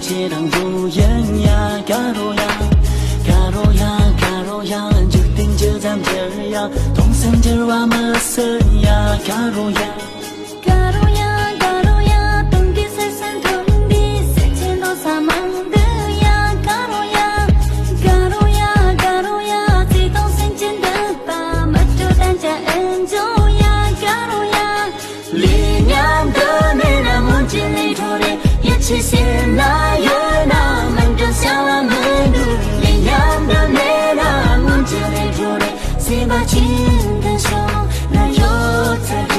切当如烟呀，嘎罗呀，嘎罗呀，嘎罗呀，就定就咱这儿呀，同生这哇么色呀，嘎罗呀。谢谢那月那门中小了门路，连阳的美那梦见泪出来，谁把情感手那有才给，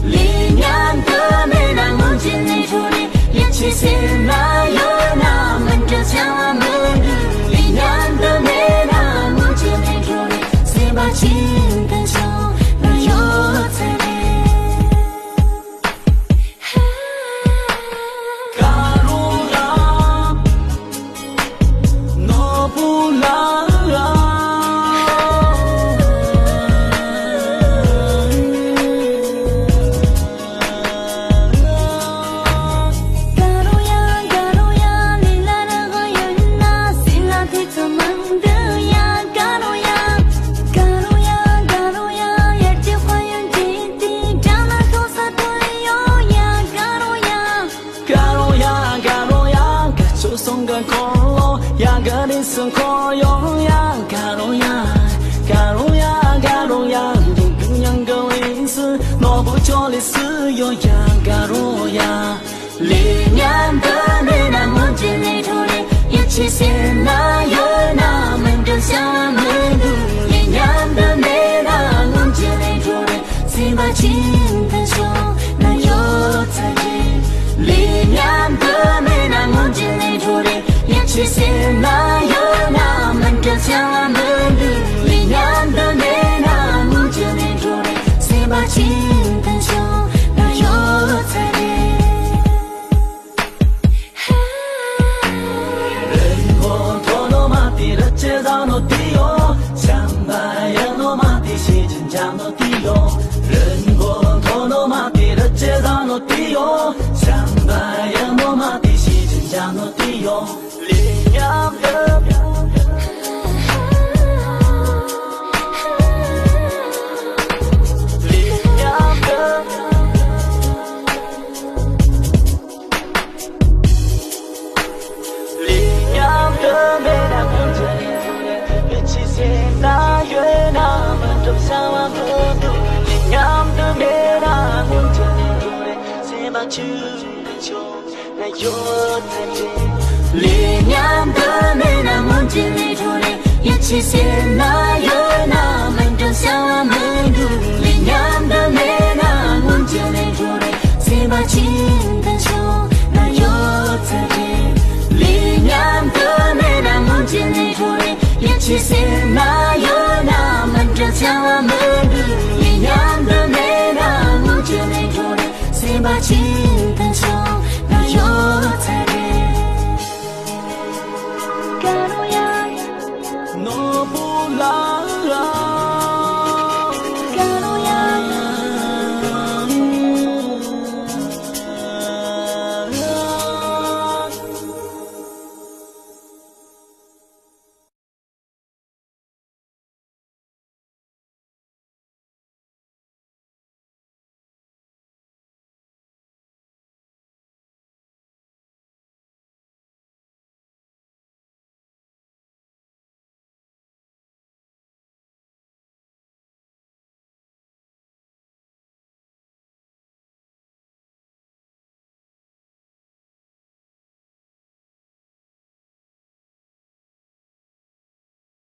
连阳的美那梦见泪出来，也谢谢那月那门中小了门路，连阳的美那梦见泪出来，谁把情感手那有才给。生活用呀，嘎隆呀，嘎隆呀，嘎隆呀，用更样个为师，诺不着的是哟呀，嘎隆呀，连年的美那梦见泪出来，也谢谢那月那门中小门路，连年的美那梦见泪出来，谁把情感手那有才给，连年的美那梦见泪出来，也谢谢那。小门路，连阳的美那梦见泪出来，谁把情感手那有才给。人过多诺马蒂的街道诺迪哟，想白呀诺马蒂西真讲诺迪哟。人过多诺马蒂的街道诺迪哟，想白呀诺马蒂西真讲诺迪哟。连阳的。连阳的美那梦见泪出来，也谢谢那月那门中小门路。